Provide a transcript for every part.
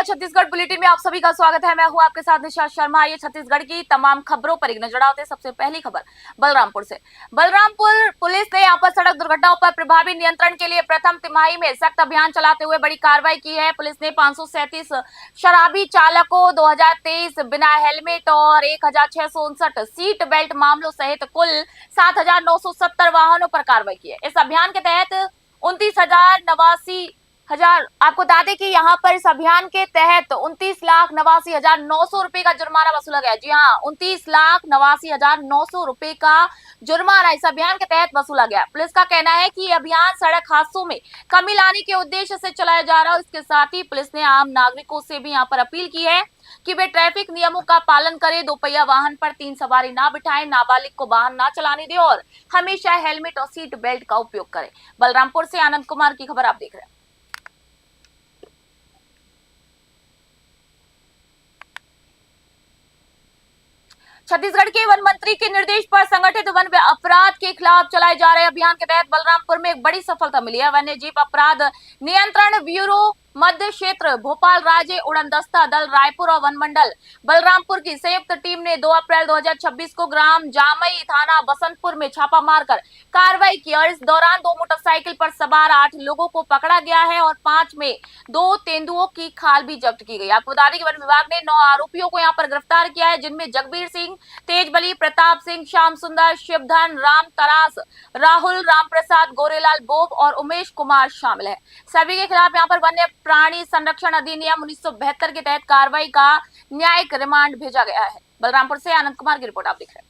नमस्कार, छत्तीसगढ़ बुलेटिन में आप सभी का स्वागत है। मैं हूं आपके साथ निशा शर्मा। ये छत्तीसगढ़ की तमाम खबरों पर एक नजर डालते हैं। सबसे पहली खबर बलरामपुर से। बलरामपुर पुलिस ने यहाँ पर सड़क दुर्घटनाओं पर प्रभावी नियंत्रण के लिए प्रथम तिमाही में सख्त अभियान चलाते हुए बड़ी कार्रवाई की है। पुलिस ने 537 शराबी चालकों, 2023 बिना हेलमेट और 1659 सीट बेल्ट मामलों सहित कुल 7970 वाहनों पर कार्रवाई की है। इस अभियान के तहत 29,89,000 आपको बता दें कि यहाँ पर इस अभियान के तहत 29,89,900 रुपए का जुर्माना वसूला गया। जी हाँ, 29,89,900 रुपए का जुर्माना इस अभियान के तहत वसूला गया। पुलिस का कहना है कि अभियान सड़क हादसों में कमी लाने के उद्देश्य से चलाया जा रहा है। इसके साथ ही पुलिस ने आम नागरिकों से भी यहाँ पर अपील की है कि वे ट्रैफिक नियमों का पालन करें, दोपहिया वाहन पर 3 सवारी ना बिठाएं, नाबालिग को वाहन ना चलाने दें और हमेशा हेलमेट और सीट बेल्ट का उपयोग करें। बलरामपुर से आनंद कुमार की खबर आप देख रहे हैं। छत्तीसगढ़ के वन मंत्री के निर्देश पर संगठित वन अपराध के खिलाफ चलाए जा रहे अभियान के तहत बलरामपुर में एक बड़ी सफलता मिली है। वन्य जीव अपराध नियंत्रण ब्यूरो मध्य क्षेत्र, भोपाल राज्य उड़नदस्ता दल रायपुर और वन मंडल बलरामपुर की संयुक्त टीम ने 2 अप्रैल 2026 को ग्राम जामई, थाना बसंतपुर में छापा मारकर कार्रवाई की और इस दौरान 2 मोटरसाइकिल पर सवार 8 लोगों को पकड़ा गया है और 5 में 2 तेंदुओं की खाल भी जब्त की गई। आपको बता दें कि वन विभाग ने 9 आरोपियों को यहाँ पर गिरफ्तार किया है, जिनमें जगबीर सिंह, तेजबली, प्रताप सिंह, श्याम सुंदर, शिवधन, राम तरास, राहुल, रामप्रसाद, गोरेलाल बोब और उमेश कुमार शामिल है। सभी के खिलाफ यहाँ पर वन्य प्राणी संरक्षण अधिनियम 1972 के तहत कार्रवाई का न्यायिक रिमांड भेजा गया है। बलरामपुर से आनंद कुमार की रिपोर्ट आप देख रहे हैं।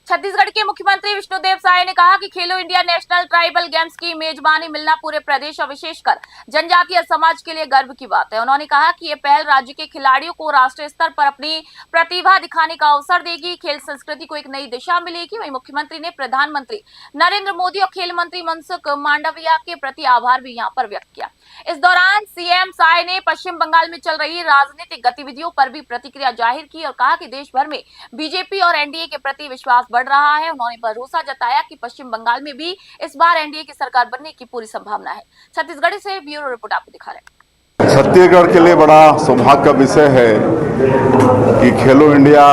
छत्तीसगढ़ के मुख्यमंत्री विष्णुदेव साय ने कहा कि खेलो इंडिया नेशनल ट्राइबल गेम्स की मेजबानी मिलना पूरे प्रदेश और विशेषकर जनजातीय समाज के लिए गर्व की बात है। उन्होंने कहा कि ये पहल राज्य के खिलाड़ियों को राष्ट्रीय स्तर पर अपनी प्रतिभा दिखाने का अवसर देगी, खेल संस्कृति को एक नई दिशा मिलेगी। वहीं मुख्यमंत्री ने प्रधानमंत्री नरेंद्र मोदी और खेल मंत्री मनसुख मांडविया के प्रति आभार भी यहाँ पर व्यक्त किया। इस दौरान सीएम साय ने पश्चिम बंगाल में चल रही राजनीतिक गतिविधियों पर भी प्रतिक्रिया जाहिर की और कहा कि देश भर में बीजेपी और एनडीए के प्रति विश्वास बढ़ रहा है। उन्होंने भरोसा जताया कि पश्चिम बंगाल में भी इस बार एनडीए की सरकार बनने की पूरी संभावना है। छत्तीसगढ़ से ब्यूरो रिपोर्ट आपको दिखा रहे हैं। छत्तीसगढ़ के लिए बड़ा सौभाग्य का विषय है कि खेलो इंडिया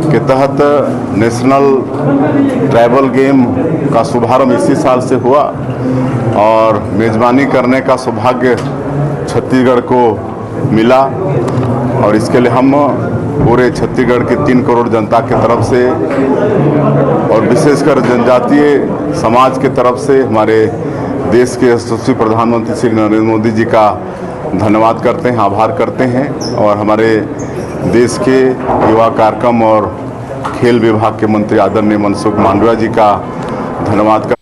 के तहत नेशनल ट्राइबल गेम का शुभारंभ इसी साल से हुआ और मेजबानी करने का सौभाग्य छत्तीसगढ़ को मिला और इसके लिए हम पूरे छत्तीसगढ़ की 3 करोड़ जनता की तरफ से और विशेषकर जनजातीय समाज की तरफ से हमारे देश के यशस्वी प्रधानमंत्री श्री नरेंद्र मोदी जी का धन्यवाद करते हैं, आभार करते हैं और हमारे देश के युवा कार्यक्रम और खेल विभाग के मंत्री आदरणीय मनसुख मांडविया जी का धन्यवाद करते हैं।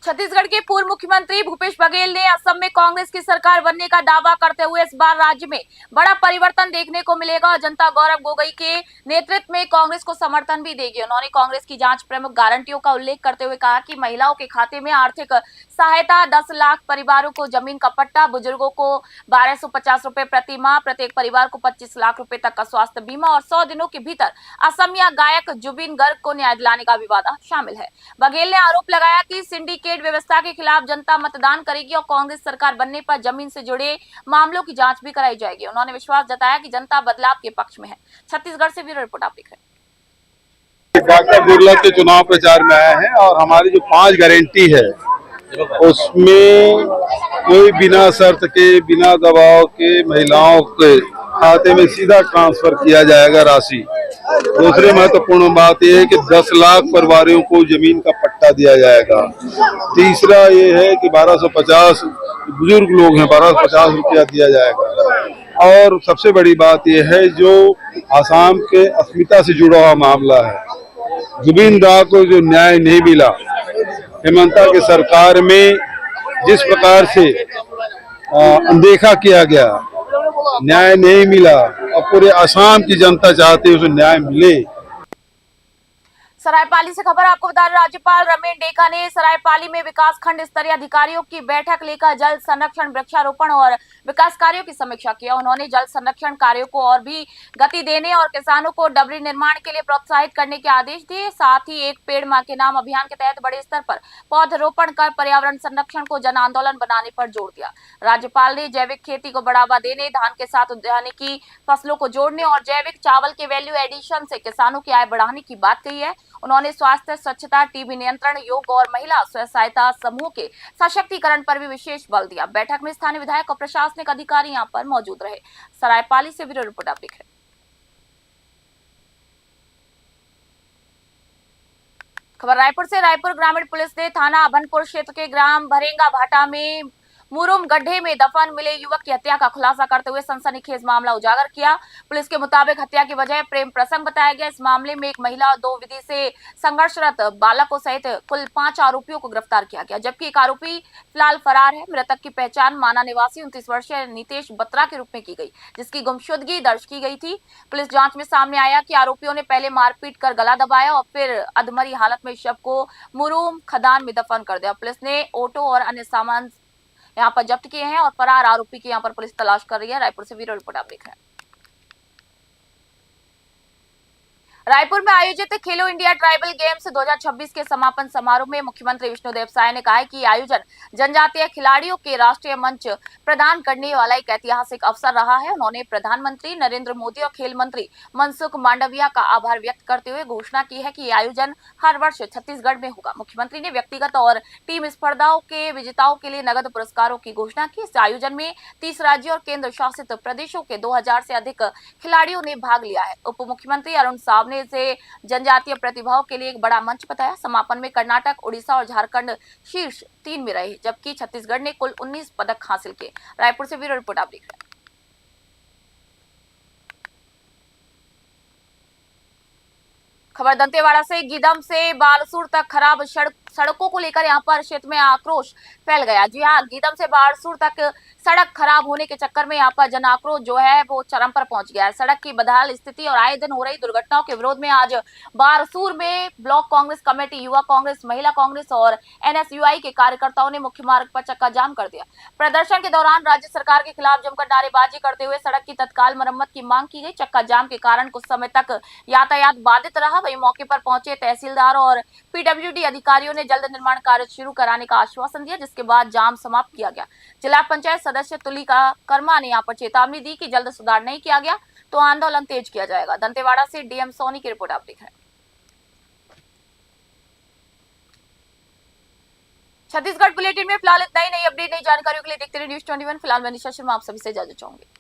छत्तीसगढ़ के पूर्व मुख्यमंत्री भूपेश बघेल ने असम में कांग्रेस की सरकार बनने का दावा करते हुए इस बार राज्य में बड़ा परिवर्तन देखने को मिलेगा और जनता गौरव गोगोई के नेतृत्व में कांग्रेस को समर्थन भी देगी। उन्होंने कांग्रेस की जांच प्रमुख गारंटियों का उल्लेख करते हुए कहा कि महिलाओं के खाते में आर्थिक सहायता, 10 लाख परिवारों को जमीन का पट्टा, बुजुर्गों को 1250 रुपए प्रति माह, प्रत्येक परिवार को 25 लाख रुपए तक का स्वास्थ्य बीमा और 100 दिनों के भीतर असमिया गायक जुबिन गर्ग को न्याय दिलाने का भी वादा शामिल है। बघेल ने आरोप लगाया कि सिंडिकेट व्यवस्था के खिलाफ जनता मतदान करेगी और कांग्रेस सरकार बनने पर जमीन से जुड़े मामलों की जांच भी कराई जाएगी। उन्होंने विश्वास जताया कि जनता बदलाव के पक्ष में है। छत्तीसगढ़ से ब्यूरो रिपोर्ट आप देख रहे हैं। डॉक्टर बिरला के चुनाव प्रचार में आए हैं और हमारी जो 5 गारंटी है उसमें कोई बिना शर्त के, बिना दबाव के महिलाओं के खाते में सीधा ट्रांसफर किया जाएगा राशि। दूसरी महत्वपूर्ण बात यह है कि 10 लाख परिवारों को जमीन का पट्टा दिया जाएगा। तीसरा ये है कि 1250 बुजुर्ग लोग हैं, 1250 रुपया दिया जाएगा। और सबसे बड़ी बात यह है जो आसाम के अस्मिता से जुड़ा हुआ मामला है, जुबिन गर्ग को जो न्याय नहीं मिला, हेमंता की सरकार में जिस प्रकार से अनदेखा किया गया, न्याय नहीं मिला और पूरे असम की जनता चाहती है उसे न्याय मिले। सरायपाली से खबर आपको बता रहे राज्यपाल रमेश डेका ने सरायपाली में विकास खंड स्तरीय अधिकारियों की बैठक लेकर जल संरक्षण, वृक्षारोपण और विकास कार्यों की समीक्षा किया। उन्होंने जल संरक्षण कार्यों को और भी गति देने और किसानों को डबरी निर्माण के लिए प्रोत्साहित करने के आदेश दिए। साथ ही एक पेड़ मां के नाम अभियान के तहत बड़े स्तर पर पौधरोपण कर पर्यावरण संरक्षण को जन आंदोलन बनाने पर जोर दिया। राज्यपाल ने जैविक खेती को बढ़ावा देने, धान के साथ उद्यानिकी फसलों को जोड़ने और जैविक चावल के वैल्यू एडिशन से किसानों की आय बढ़ाने की बात कही है। उन्होंने स्वास्थ्य, स्वच्छता, टीबी नियंत्रण, योग और महिला स्व सहायता समूह के सशक्तिकरण पर भी विशेष बल दिया। बैठक में स्थानीय विधायक और प्रशासनिक अधिकारी यहां पर मौजूद रहे। सरायपाली से ब्यूरो रिपोर्ट आप देख रहे हैं। खबर रायपुर से। रायपुर ग्रामीण पुलिस ने थाना अभनपुर क्षेत्र के ग्राम भरेंगा भाटा में मुरुम गड्ढे में दफन मिले युवक की हत्या का खुलासा करते हुए सनसनीखेज मामला उजागर किया। पुलिस के मुताबिक हत्या की वजह प्रेम प्रसंग बताया गया। इस मामले में एक महिला और 2 विधि से संघर्षरत बालकों सहित कुल 5 आरोपियों को गिरफ्तार किया गया, जबकि एक आरोपी फिलहाल फरार है। मृतक की पहचान माना निवासी 29 वर्षीय नीतेश बत्रा के रूप में की गई, जिसकी गुमशुदगी दर्ज की गई थी। पुलिस जांच में सामने आया कि आरोपियों ने पहले मारपीट कर गला दबाया और फिर अधमरी हालत में शव को मुरुम खदान में दफन कर दिया। पुलिस ने ऑटो और अन्य सामान यहां पर जब्त किए हैं और फरार आरोपी की यहां पर पुलिस तलाश कर रही है। रायपुर से ब्यूरो रिपोर्ट आप देख रहे हैं। रायपुर में आयोजित खेलो इंडिया ट्राइबल गेम्स 2026 के समापन समारोह में मुख्यमंत्री विष्णुदेव साय ने कहा है कि आयोजन जनजातीय खिलाड़ियों के राष्ट्रीय मंच प्रदान करने वाला एक ऐतिहासिक अवसर रहा है। उन्होंने प्रधानमंत्री नरेंद्र मोदी और खेल मंत्री मनसुख मांडविया का आभार व्यक्त करते हुए घोषणा की है कि ये आयोजन हर वर्ष छत्तीसगढ़ में होगा। मुख्यमंत्री ने व्यक्तिगत और टीम स्पर्धाओं के विजेताओं के लिए नगद पुरस्कारों की घोषणा की। इस आयोजन में 30 राज्यों और केंद्र शासित प्रदेशों के 2000 से अधिक खिलाड़ियों ने भाग लिया है। उप मुख्यमंत्री अरुण साव ने इसे जनजातीय प्रतिभाओं के लिए एक बड़ा मंच बताया। समापन में कर्नाटक, उड़ीसा और झारखंड शीर्ष 3 में रहे, जबकि छत्तीसगढ़ ने कुल 19 पदक हासिल किए। रायपुर से ब्यूरो रिपोर्ट आप देख रहे हैं। खबर दंतेवाड़ा से। गीदम से बारसूर तक खराब सड़कों को लेकर यहां पर क्षेत्र में आक्रोश फैल गया। जी हां, गीदम से बारसूर तक सड़क खराब होने के चक्कर में यहां पर जन आक्रोश जो है वो चरम पर पहुंच गया है। सड़क की बदहाल स्थिति और आए दिन हो रही दुर्घटनाओं के विरोध में आज बारसूर में ब्लॉक कांग्रेस कमेटी, युवा कांग्रेस, महिला कांग्रेस और एनएसयूआई के कार्यकर्ताओं ने मुख्य मार्ग पर चक्का जाम कर दिया। प्रदर्शन के दौरान राज्य सरकार के खिलाफ जमकर नारेबाजी करते हुए सड़क की तत्काल मरम्मत की मांग की गई। चक्का जाम के कारण कुछ समय तक यातायात बाधित रहा। वहीं मौके पर पहुंचे तहसीलदार और पीडब्ल्यूडी अधिकारियों ने जल्द निर्माण कार्य शुरू कराने का आश्वासन दिया, जिसके बाद जाम समाप्त किया गया। जिला पंचायत सदस्य तुलिका कर्मा ने यहां पर चेतावनी दी कि जल्द सुधार नहीं किया गया तो आंदोलन तेज किया जाएगा। दंतेवाड़ा से डीएम सोनी की रिपोर्ट आप देख रहे हैं। छत्तीसगढ़ बुलेटिन में फिलहाल इतना ही। नई अपडेट, नई जानकारियों के लिए देखते रहिए न्यूज़ 21। फिलहाल मैं निशा शर्मा आप सभी से इजाजत चाहूंगी।